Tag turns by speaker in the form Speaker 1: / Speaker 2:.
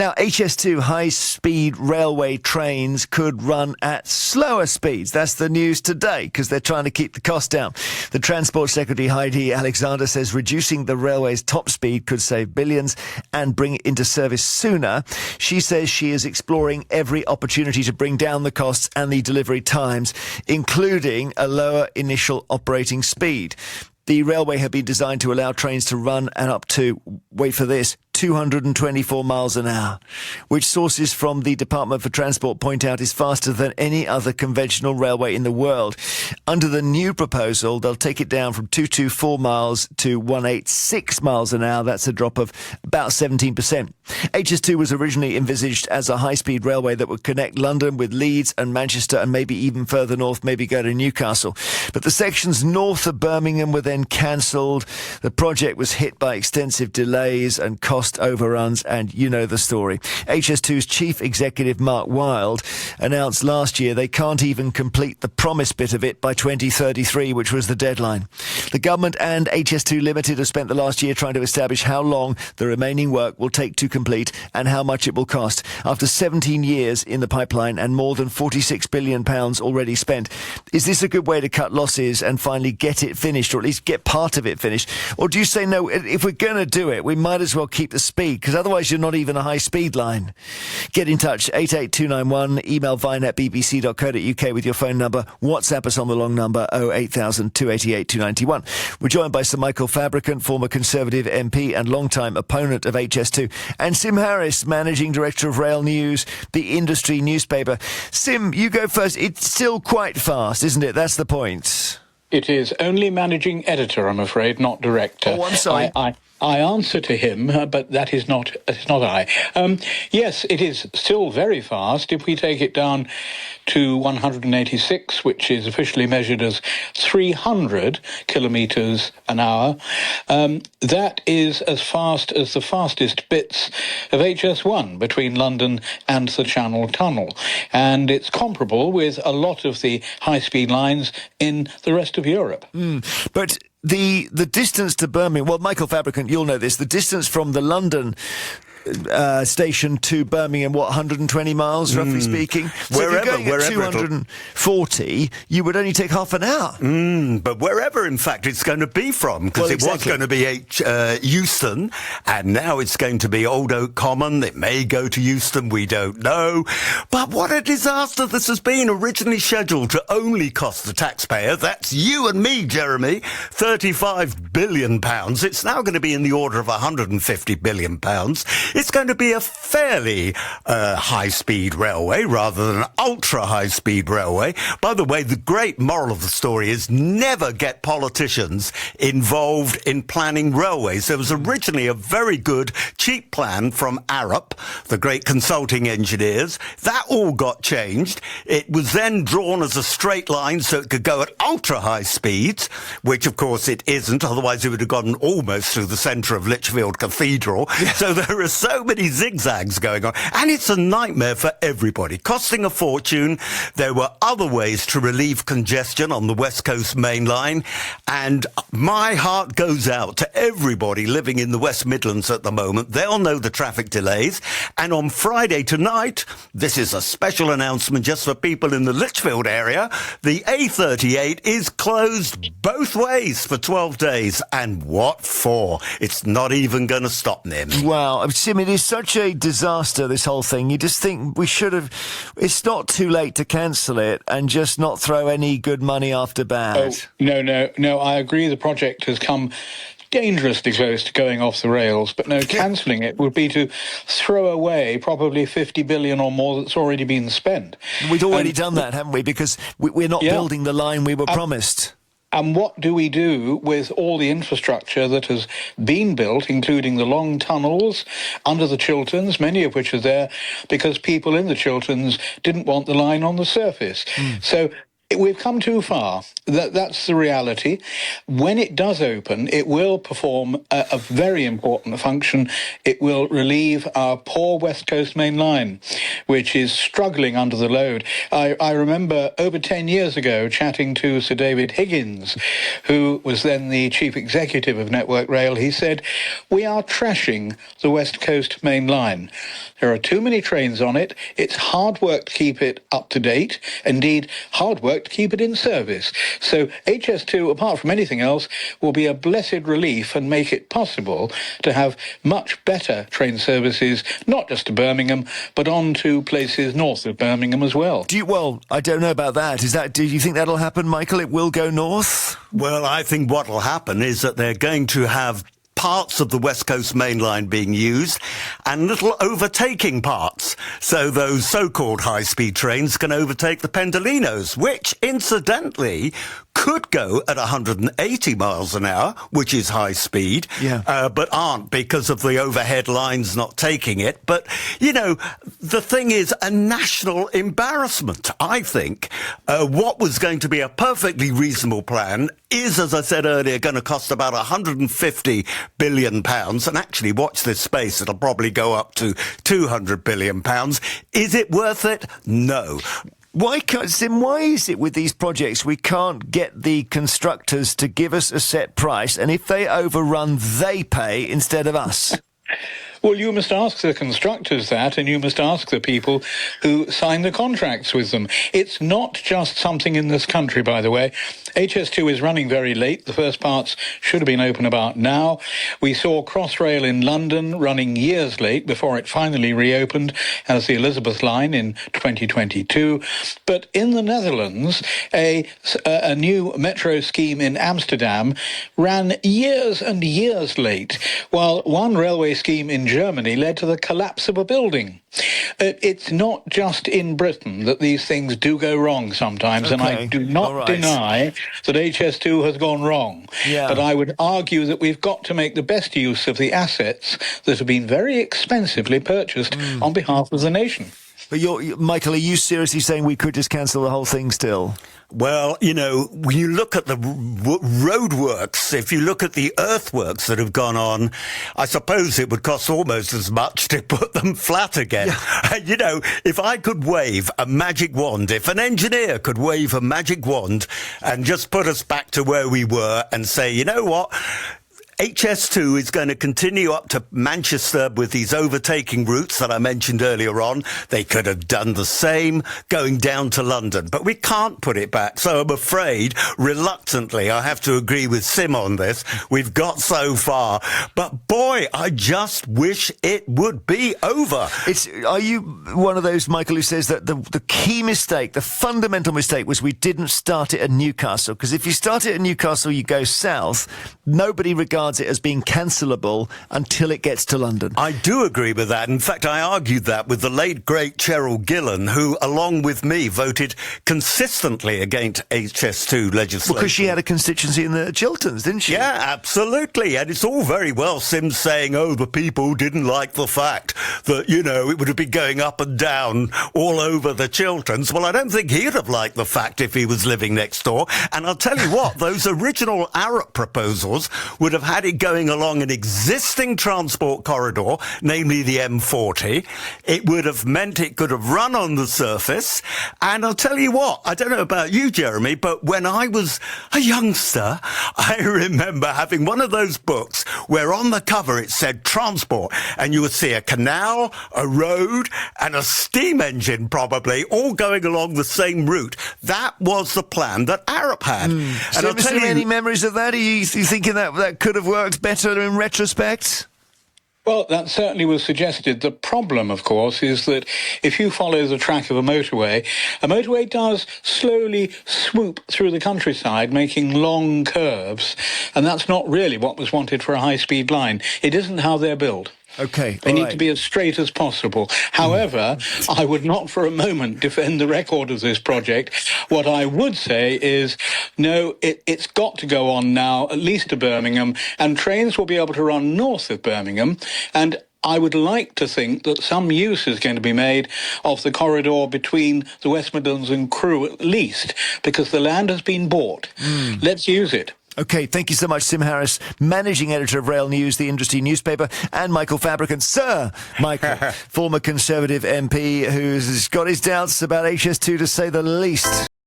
Speaker 1: Now, HS2 high-speed railway trains could run at slower speeds. That's the news today, because they're trying to keep the cost down. The Transport Secretary, Heidi Alexander, says reducing the railway's top speed could save billions and bring it into service sooner. She says she is exploring every opportunity to bring down the costs and the delivery times, including a lower initial operating speed. The railway had been designed to allow trains to run at up to, wait for this, 224 miles an hour, which sources from the Department for Transport point out is faster than any other conventional railway in the world. Under the new proposal, they'll take it down from 224 miles to 186 miles an hour. That's a drop of about 17%. HS2 was originally envisaged as a high-speed railway that would connect London with Leeds and Manchester and maybe even further north, maybe go to Newcastle. But the sections north of Birmingham were then cancelled. The project was hit by extensive delays and cost overruns, and you know the story. HS2's chief executive, Mark Wilde, announced last year they can't even complete the promise bit of it by 2033, which was the deadline. The government and HS2 Limited have spent the last year trying to establish how long the remaining work will take to complete and how much it will cost. After 17 years in the pipeline and more than £46 billion already spent, is this a good way to cut losses and finally get it finished, or at least get part of it finished? Or do you say, no, if we're going to do it, we might as well keep the speed, because otherwise you're not even a high-speed line? Get in touch, 88291, email vine@bbc.co.uk with your phone number, WhatsApp us on the long number 08000 288 291. We're joined by Sir Michael Fabricant, former Conservative MP and long-time opponent of HS2, and Sim Harris, Managing Director of Rail News, the industry newspaper. Sim, you go first. It's still quite fast, isn't it? That's the point.
Speaker 2: It is. Only managing editor, I'm afraid, not director.
Speaker 1: Oh, I'm sorry.
Speaker 2: I answer to him, but that is not I. Yes, it is still very fast. If we take it down to 186, which is officially measured as 300 kilometres an hour, that is as fast as the fastest bits of HS1 between London and the Channel Tunnel. And it's comparable with a lot of the high-speed lines in the rest of Europe.
Speaker 1: But the distance to Birmingham, well, Michael Fabricant, you'll know this, the distance from the London station to Birmingham, 120 miles, roughly speaking? So if you're going at 240, you would only take half an hour.
Speaker 3: But wherever, in fact, it's going to be from, because it was going to be Euston, and now it's going to be Old Oak Common. It may go to Euston, we don't know. But what a disaster this has been. Originally scheduled to only cost the taxpayer, that's you and me, Jeremy, £35 billion. It's now going to be in the order of £150 billion. It's going to be a fairly high-speed railway rather than an ultra-high-speed railway. By the way, the great moral of the story is never get politicians involved in planning railways. There was originally a very good, cheap plan from Arup, the great consulting engineers. That all got changed. It was then drawn as a straight line so it could go at ultra-high speeds, which, of course, it isn't. Otherwise, it would have gone almost through the centre of Lichfield Cathedral. So there are so many zigzags going on, and it's a nightmare for everybody, costing a fortune. There were other ways to relieve congestion on the West Coast Main Line, and my heart goes out to everybody living in the West Midlands at the moment. They'll know the traffic delays, and on Friday tonight, this is a special announcement just for people in the Lichfield area, the A38 is closed both ways for 12 days, and what for? It's not even going to stop them.
Speaker 1: Wow, Sim, it is such a disaster, this whole thing. You just think we should have... It's not too late to cancel it and just not throw any good money after bad.
Speaker 2: Oh, no, I agree the project has come dangerously close to going off the rails, but no, cancelling it would be to throw away probably 50 billion or more that's already been spent.
Speaker 1: We'd already done that, haven't we? Because we're not building the line we were promised.
Speaker 2: And what do we do with all the infrastructure that has been built, including the long tunnels under the Chilterns, many of which are there because people in the Chilterns didn't want the line on the surface? So We've come too far. That's the reality. When it does open, it will perform a very important function. It will relieve our poor West Coast Main Line, which is struggling under the load. I remember over 10 years ago chatting to Sir David Higgins, who was then the chief executive of Network Rail. He said, "We are trashing the West Coast Main Line. There are too many trains on it. It's hard work to keep it up to date. Indeed, hard work to keep it in service." So HS2, apart from anything else, will be a blessed relief and make it possible to have much better train services, not just to Birmingham, but on to places north of Birmingham as well.
Speaker 1: Well, I don't know about that. Do you think that'll happen, Michael? It will go north?
Speaker 3: Well, I think what will happen is that they're going to have parts of the West Coast Main Line being used and little overtaking parts. So those so-called high-speed trains can overtake the Pendolinos, which, incidentally, could go at 180 miles an hour, which is high speed, but aren't because of the overhead lines not taking it. But, you know, the thing is a national embarrassment, I think. What was going to be a perfectly reasonable plan is, as I said earlier, going to cost about £150 billion. And actually, watch this space, it'll probably go up to £200 billion. Is it worth it? No.
Speaker 1: Why is it with these projects we can't get the constructors to give us a set price, and if they overrun, they pay instead of us?
Speaker 2: Well, you must ask the constructors that, and you must ask the people who sign the contracts with them. It's not just something in this country, by the way. HS2 is running very late. The first parts should have been open about now. We saw Crossrail in London running years late before it finally reopened as the Elizabeth Line in 2022. But in the Netherlands, a new metro scheme in Amsterdam ran years and years late, while one railway scheme in Germany led to the collapse of a building. It's not just in Britain that these things do go wrong sometimes, and I do not deny that HS2 has gone wrong. But I would argue that we've got to make the best use of the assets that have been very expensively purchased on behalf of the nation.
Speaker 1: But Michael, are you seriously saying we could just cancel the whole thing still?
Speaker 3: Well, you know, when you look at the roadworks, if you look at the earthworks that have gone on, I suppose it would cost almost as much to put them flat again. You know, if I could wave a magic wand, if an engineer could wave a magic wand and just put us back to where we were and say, you know what? HS2 is going to continue up to Manchester with these overtaking routes that I mentioned earlier on. They could have done the same going down to London, but we can't put it back. So I'm afraid, reluctantly, I have to agree with Sim on this. We've got so far, but boy, I just wish it would be over.
Speaker 1: Are you one of those, Michael, who says that the key mistake, the fundamental mistake, was we didn't start it at Newcastle? Because if you start it at Newcastle, you go south, nobody regards it as being cancelable until it gets to London.
Speaker 3: I do agree with that. In fact, I argued that with the late, great Cheryl Gillan, who, along with me, voted consistently against HS2 legislation.
Speaker 1: Because she had a constituency in the Chilterns, didn't she?
Speaker 3: Yeah, absolutely. And it's all very well Sims saying, oh, the people didn't like the fact that, you know, it would have been going up and down all over the Chilterns. Well, I don't think he'd have liked the fact if he was living next door. And I'll tell you what, those original Arup proposals would have had it going along an existing transport corridor, namely the M40. It would have meant it could have run on the surface. And I'll tell you what, I don't know about you, Jeremy, but when I was a youngster, I remember having one of those books where on the cover it said transport, and you would see a canal, a road, and a steam engine probably all going along the same route. That was the plan that Arup had.
Speaker 1: And I'll tell you, any memories of that? Are you thinking that could have worked better in retrospect?
Speaker 2: Well, that certainly was suggested. The problem, of course, is that if you follow the track of a motorway does slowly swoop through the countryside, making long curves, and that's not really what was wanted for a high-speed line. It isn't how they're built.
Speaker 1: Okay.
Speaker 2: They need to be as straight as possible. However, I would not for a moment defend the record of this project. What I would say is, no, it's got to go on now, at least to Birmingham, and trains will be able to run north of Birmingham. And I would like to think that some use is going to be made of the corridor between the West Midlands and Crewe at least, because the land has been bought. Let's use it.
Speaker 1: Okay, thank you so much, Sim Harris, managing editor of Rail News, the industry newspaper, and Michael Fabricant. Sir Michael, former Conservative MP who's got his doubts about HS2 to say the least.